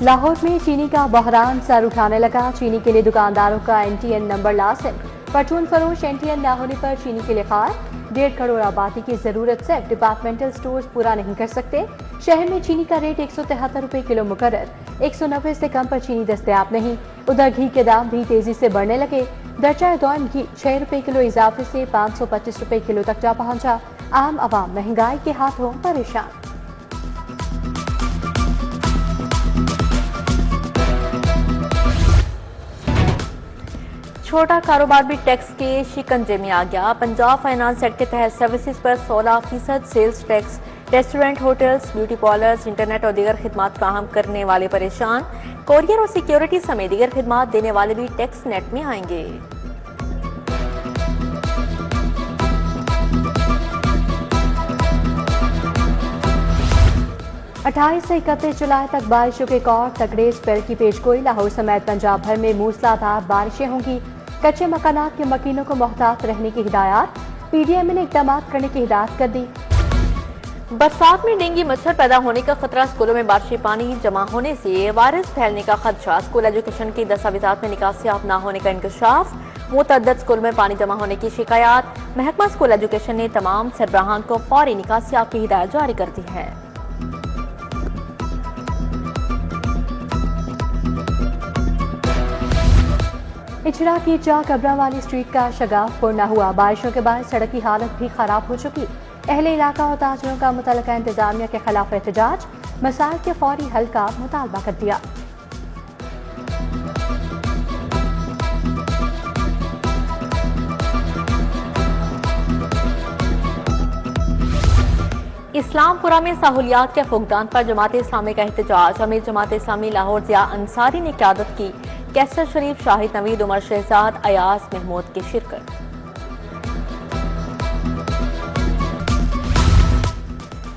लाहौर में चीनी का बहरान सर उठाने लगा। चीनी के लिए दुकानदारों का NTN नंबर लाजिम। परचून फरोश NTN न होने पर चीनी के लिए खार। 1.5 करोड़ आबादी की जरूरत से डिपार्टमेंटल स्टोर्स पूरा नहीं कर सकते। शहर में चीनी का रेट 173 रुपए किलो मुकर्रर। 190 से कम पर चीनी दस्तयाब नहीं। उधर घी के दाम भी तेजी से बढ़ने लगे। दर्जा दौम घी 6 रुपए किलो इजाफे से 525 रुपए किलो तक जा पहुंचा। आम आवाम महंगाई के हाथों परेशान। छोटा कारोबार भी टैक्स के शिकंजे में आ गया। पंजाब फाइनेंस एक्ट के तहत सर्विसेज पर 16% sales tax. Restaurant, hotels, beauty parlours, internet और दीगर खिदमात फराहम करने वाले परेशान। कोरियर और सिक्योरिटी समेत दीगर खिदमात देने वाले भी टैक्स नेट में आएंगे। अट्ठाईस से 31 जुलाई तक बारिशों के कौर तगड़े स्पेल की पेशगोई। लाहौर समेत पंजाब भर में मूसलाधार बारिशें होंगी। कच्चे मकानात के मकीनों को मोहतात रहने की हिदायत। PDM ने इकदाम करने की हिदायत कर दी। बरसात में डेंगू मच्छर पैदा होने का खतरा। स्कूलों में बारिशी पानी जमा होने से वायरस फैलने का खदशा। स्कूल एजुकेशन की दस्तावेजात में निकासियाब न होने का इंकशाफ। मुतअद्दिद स्कूल में पानी जमा होने की शिकायत। महकमा स्कूल एजुकेशन ने तमाम सरबराहान को फौरी निकासियाब की हिदायत जारी कर दी है। इचरा की चाक अबरा वाली स्ट्रीट का शगाफ पुर न हुआ। बारिशों के बाद सड़क की हालत भी खराब हो चुकी। अहले इलाका और ताजरों का मुतल्लिका इंतजामिया के खिलाफ एहतजाज। मसाइल के फौरी हल का मुतालबा कर दिया। इस्लामपुरा में सहूलियात के फुकदान पर जमात इस्लामी का एहतजाज। अमीर जमात इस्लामी लाहौर ज़िया अंसारी ने क़यादत की। कैसर शरीफ, शाहिद नवीद, उमर शहजाद, अयाज महमूद की शिरकत।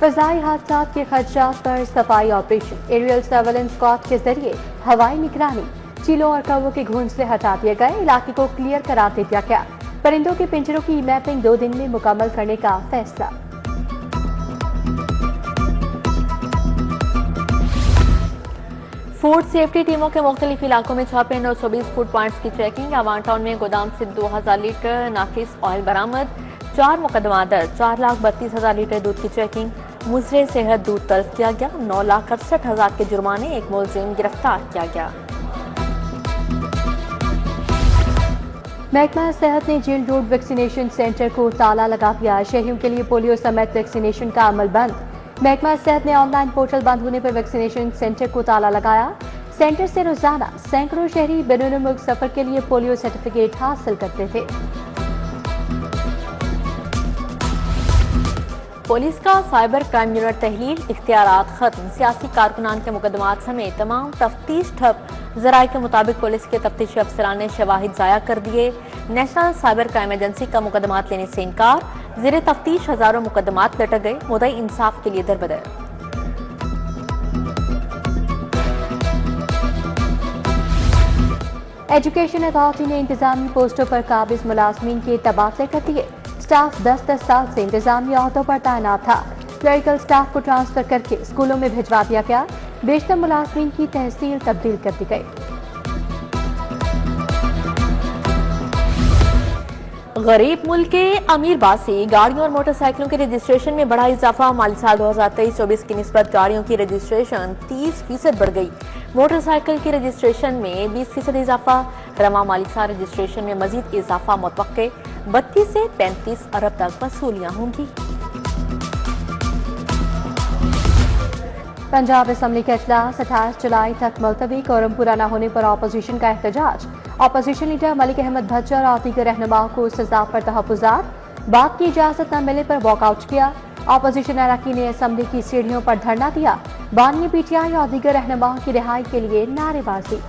फजाई हादसा के खदशात पर सफाई ऑपरेशन। एरियल सर्वेलेंस स्क्वाड के जरिए हवाई निगरानी। चीलों और कौवों के घोंसले से हटा दिए गए। इलाके को क्लियर करार दे दिया गया। परिंदों के पिंजरों की मैपिंग 2 दिन में मुकम्मल करने का फैसला। फूड सेफ्टी टीमों के मुख्तलिफ इलाकों में छापे। 920 फूड पॉइंट्स की चेकिंग। अवान टाउन में गोदाम से 2000 लीटर नाकिस ऑयल बरामद। 4 मुकदमा दर्ज। 4,32,000 लीटर दूध की चेकिंग। मुजरे सेहत दूध तल्फ किया गया। 9,68,000 के जुर्माने। एक मुलजिम गिरफ्तार किया गया। महकमा सेहत ने जेल रोड वैक्सीनेशन सेंटर को ताला लगा दिया। शहरियों के लिए पोलियो समेत वैक्सीनेशन का अमल बंद। महकमा सेहत ने ऑनलाइन पोर्टल बंद होने पर वैक्सीनेशन सेंटर को ताला लगाया। सेंटर से रोजाना सैकड़ों शहरी बैरून मुल्क सफर के लिए पोलियो सर्टिफिकेट हासिल करते थे। पुलिस का साइबर क्राइम यूनिट तहलील। इख्तियारात खत्म। सियासी कारकुनान के मुकदमात समेत तमाम तफ्तीश ठप। जराये के मुताबिक पुलिस के तफ्तीशी अफसरान ने शवाहिद जाया कर दिए। नेशनल साइबर क्राइम एजेंसी का मुकदमात लेने से इनकार। ज़ेरे तफ्तीश हजारों मुकदमात लटक गए। मुद्दई इंसाफ के लिए दरबदर। एजुकेशन अथॉरिटी ने इंतजामी पोस्टों पर काबिज मुलाजमीन के तबादले कर दिए। स्टाफ 10-10 साल से इंतजामी अहदों पर तैनात था। क्लरिकल स्टाफ को ट्रांसफर करके स्कूलों में भिजवा दिया गया। बेशतर मुलाजमीन की तहसील तब्दील कर दी गई। गरीब मुल्क के अमीर बासी गाड़ियों और मोटरसाइकिलों के रजिस्ट्रेशन में बड़ा इजाफा। माली साल 2023-24 की निस्बत गाड़ियों की रजिस्ट्रेशन 30% बढ़ गई। मोटरसाइकिल की रजिस्ट्रेशन में 20% इजाफा। रवा माली साल रजिस्ट्रेशन में मजीद इजाफा मुतवक्के। 32 से 35 अरब तक वसूलियां होंगी। पंजाब असम्बली का इजलास 28 जुलाई तक मुलतवी। कोरम पूरा न होने पर अपोजिशन का एहतजाज। अपोजिशन लीडर मलिक अहमद भज्जर और दीगर रहनुमाओं को सजा पर तहफ़्फ़ुज़ात। बात की इजाजत न मिलने पर वॉकआउट किया। अपोजिशन अरकान ने असम्बली की सीढ़ियों पर धरना दिया। बानी PTI और दीगर रहनुमाओं की रिहाई के लिए नारेबाजी।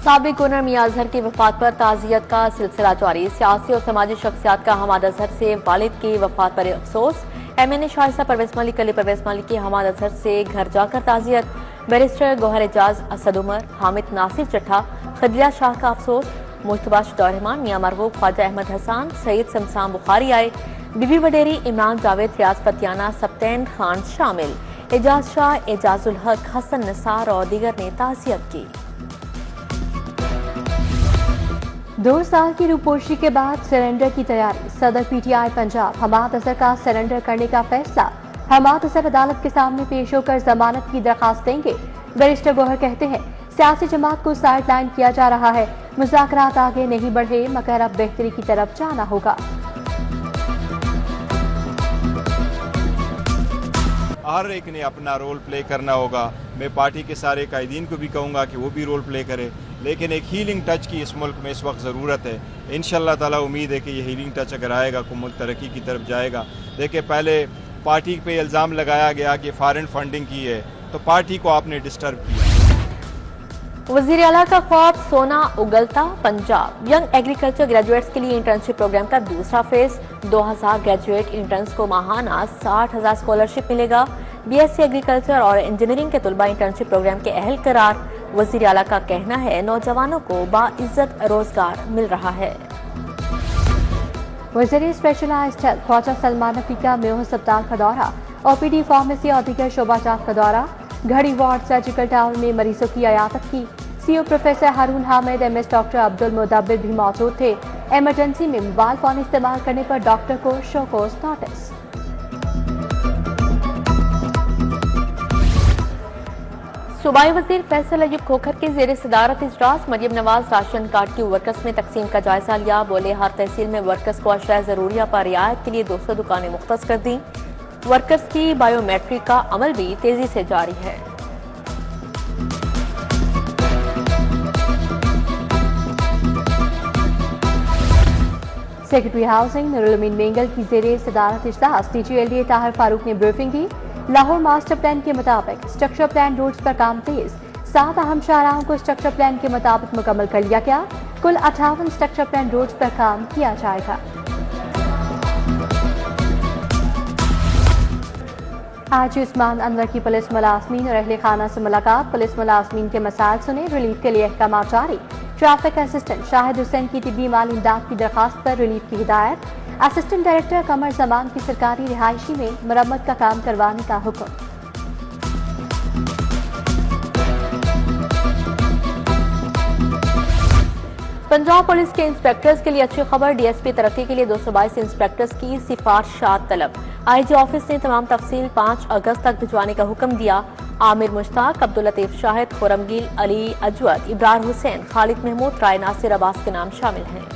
साबिक गवर्नर मियां अजहर की वफात पर ताज़ियत का सिलसिला जारी। सियासी और समाजी शख्सियात का हमाद अजहर से वालिद की वफात पर अफसोस। MNA शाइस्ता परवेज मलिक, अली परवेज मलिक की हमाद अजहर से घर जाकर ताज़ियत। बैरिस्टर गौहर एजाज, असद उमर, हामिद नासिर चट्ठा, खदीजा शाह का अफसोस। मुश्तबा शुजा रहमान, मियां मरगूब, ख्वाजा अहमद हसन, सईद समसाम बुखारी आए। बीबी वडेरी, इमरान जावेद, रियाज फतियाना, सप्तैन खान शामिल। एजाज शाह, एजाजुल हक, हसन निसार और दीगर ने ताज़ियत की। 2 साल की रूपोशी के बाद सरेंडर की तैयारी। सदर पीटीआई पंजाब हमाद अजहर का सरेंडर करने का फैसला। हमाद अजहर अदालत के सामने पेश होकर जमानत की दरखास्त देंगे। बैरिस्टर गोहर कहते हैं सियासी जमात को साइडलाइन किया जा रहा है, मुज़ाकरात आगे नहीं बढ़े मगर अब बेहतरी की तरफ जाना होगा। हर एक ने अपना रोल प्ले करना होगा। मैं पार्टी के सारे कायदीन को भी कहूँगा कि वो भी रोल प्ले करे, लेकिन एक हीलिंग टच की इस मुल्क में इस वक्त ज़रूरत है। इंशाअल्लाह ताला उम्मीद है कि ये हीलिंग टच अगर आएगा तो मुल्क तरक्की की तरफ जाएगा। देखिए, पहले पार्टी पे इल्ज़ाम लगाया गया कि फॉरेन फंडिंग की है, तो पार्टी को आपने डिस्टर्ब किया। वज़ीर आला का ख्वाब सोना उगलता पंजाब। यंग एग्रीकल्चर ग्रेजुएट्स के लिए इंटर्नशिप प्रोग्राम का दूसरा फेज। 2000 ग्रेजुएट इंटर्न्स को माहाना 60,000 स्कॉलरशिप मिलेगा। बीएससी एग्रीकल्चर और इंजीनियरिंग के तुलबा इंटर्नशिप प्रोग्राम के अहल करार। वज़ीर आला का कहना है नौजवानों को बाइज्जत रोजगार मिल रहा है। वज़ीर स्पेशलाइज्ड हेल्थ ख्वाजा सलमान रफी का मेयो अस्पताल का दौरा। ओपीडी, फार्मेसी और दीगर शोबाजात का दौरा। घड़ी वार्ड सर्जिकल टाउन में मरीजों की इयादत की। सीओ प्रोफेसर हारून हामिद, एमएस डॉक्टर अब्दुल मुदब्बिर भी मौजूद थे। इमरजेंसी में मोबाइल फोन इस्तेमाल करने पर डॉक्टर को शो कोर्स नोटिस। सूबाई वजीर फैसल अयूब खोखर के जेर सदारत इजलास मरियम नवाज राशन कार्ड की वर्कर्स में तकसीम का जायजा लिया। बोले हर तहसील में वर्कर्स को अशया जरूरिया पर रियायत के लिए 200 दुकानें मुख्तस कर दी। वर्कर्स की बायोमेट्रिक का अमल भी तेजी से जारी है। सेक्रेटरी हाउसिंग नूरुल अमीन मेंगल की जेर सदारत इजलास डीजीएलडीए ताहिर फारूक ने ब्रीफिंग की। लाहौर मास्टर प्लान के मुताबिक स्ट्रक्चर प्लान रोड्स पर काम तेज। 7 अहम शाहराहों को स्ट्रक्चर प्लान के मुताबिक मुकम्मल कर लिया गया। कुल 58 स्ट्रक्चर प्लान रोड्स पर काम किया जाएगा। आज उस्मान अनवर की पुलिस मुलाजमीन और अहले खाना से मुलाकात। पुलिस मुलाजमीन के मसाइल सुने, रिलीफ के लिए अहकाम जारी। ट्रैफिक असिस्टेंट शाहिद हुसैन की तिब्बी माली इमदाद की दरखास्त पर रिलीफ की हिदायत। असिस्टेंट डायरेक्टर कमर जमान की सरकारी रिहायशी में मरम्मत का काम करवाने का हुक्म। पंजाब पुलिस के इंस्पेक्टर्स के लिए अच्छी खबर। डीएसपी तरक्की के लिए 222 इंस्पेक्टर्स की सिफारिशात तलब। आईजी ऑफिस ने तमाम तफसील 5 अगस्त तक भिजवाने का हुक्म दिया। आमिर मुश्ताक, अब्दुल लतीफ शाहिद, खुरमगिल, अली अजवद, इब्रार हुसैन, खालिद महमूद, राय नासिर अब्बास के नाम शामिल हैं।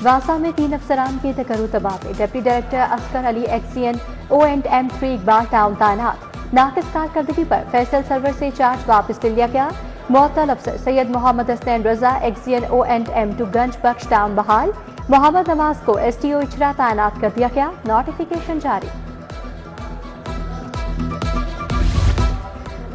वासा में 3 अफसरान के तकर्रू तबादले। Deputy director Asghar Ali XEN O&M3 Iqbal town तैनात। नाकिस कारकर्दगी पर फैसल सर्वर से चार्ज वापस ले लिया गया। मुअत्तल अफसर सैयद मोहम्मद हसनैन रजा एक्सीएन O&M2 गंज बख्श टाउन बहाल। मोहम्मद नवाज को STO इचरा तैनात कर दिया गया। नोटिफिकेशन जारी।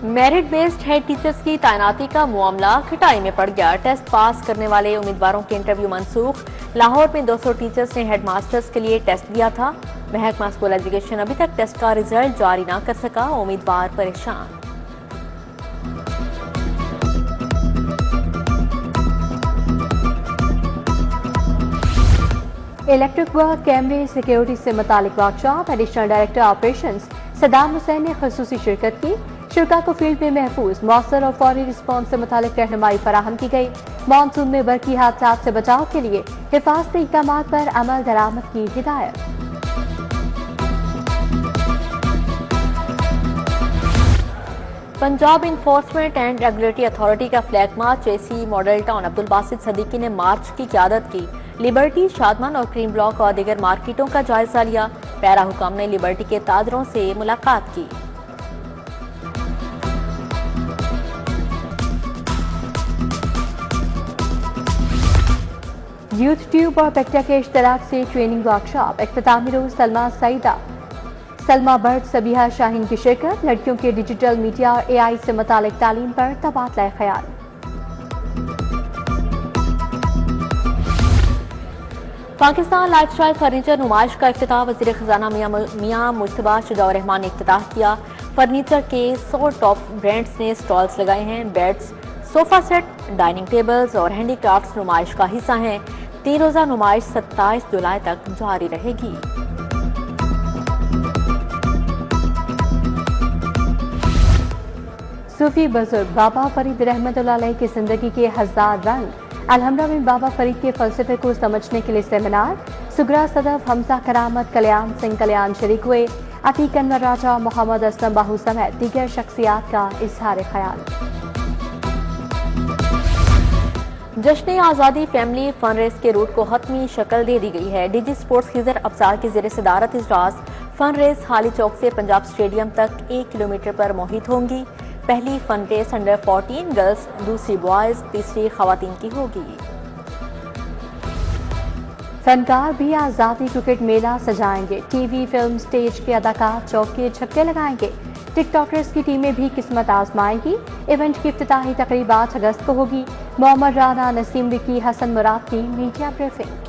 मेरिट बेस्ड हेड टीचर्स की तैनाती का मामला खटाई में पड़ गया। टेस्ट पास करने वाले उम्मीदवारों के इंटरव्यू मनसूख। लाहौर में 200 टीचर्स ने हेड मास्टर्स के लिए टेस्ट दिया था। महकमा स्कूल एजुकेशन अभी तक टेस्ट का रिजल्ट जारी न कर सका। उम्मीदवार परेशान। इलेक्ट्रिक वर्क, कैमरे, सिक्योरिटी से मुतालिक workshop. Additional director operations Saddam Hussain ने खुसूसी शिरकत की। शुरा को फील्ड में महफूज, मौसर और फौरी रिस्पॉन्स से मुतालिक रहनुमाई फराहम की गई। मानसून में बरकी हादसा से बचाव के लिए हिफाजती इक़दाम पर अमल दरामद की हिदायत। Punjab enforcement and regulatory authority का flag march AC model town Abdul Basit Siddiqui ने मार्च की क़यादत की। लिबर्टी, शादमान और क्रीम ब्लॉक और दीगर मार्केटों का जायजा लिया। पैरा हुकाम ने लिबर्टी के ताजरों से मुलाकात की। यूथ ट्यूब और पेक्टा के इश्तराक से ट्रेनिंग वर्कशॉप। इख्तितामी रोज सलमा भट्ट, सबिहा शाहीन की शिरकत। लड़कियों के डिजिटल मीडिया और AI से मुतालिक तालीम पर तबादला ख्याल। पाकिस्तान लाइफस्टाइल फर्नीचर नुमाइश का इफ्तिताह वज़ीर खजाना मियां मुश्तबा शुजा रहमान ने इफ्तिताह किया। फर्नीचर के 100 टॉप ब्रांड्स ने स्टॉल्स लगाए हैं। Beds, sofa set, dining tables और हैंडीक्राफ्ट्स नुमाइश का हिस्सा हैं। 3 रोजा नुमाइश 27 जुलाई तक जारी रहेगी। सूफी बुजुर्ग बाबा फरीद रहमतुल्लाह अलैह की जिंदगी के 1000 रंग, अलहमरा में बाबा फरीद के फलसफे को समझने के लिए सेमिनार। सुगरा सदफ हमजा करामत कल्याण सिंह कल्याण शरीक हुए। अतीक अनवर राजा, मोहम्मद असलम बाहू समेत दीगर शख्सियात का इजहार ख्याल। जश्न आज़ादी फैमिली फन रेस के रूट को हतमी शक्ल दे दी गई है। डीजी स्पोर्ट्स खिजर अफसार की ज़ेर सदारत इजलास फन रेस हाली चौक से पंजाब स्टेडियम तक 1 किलोमीटर पर मुहित होंगी। पहली फन रेस अंडर 14 गर्ल्स, दूसरी बॉयज, तीसरी खवातीन की होगी। फनकार भी आज़ादी क्रिकेट मेला सजाएंगे। टीवी, फिल्म, स्टेज के अदाकार चौके छक्के लगाएंगे। टिकटॉकर्स की टीमें भी किस्मत आजमाएंगी। इवेंट की इफ्तिताही तकरीब 8 अगस्त को होगी। मोहम्मद राना, नसीम विकी, हसन मुराद की मीडिया ब्रीफिंग।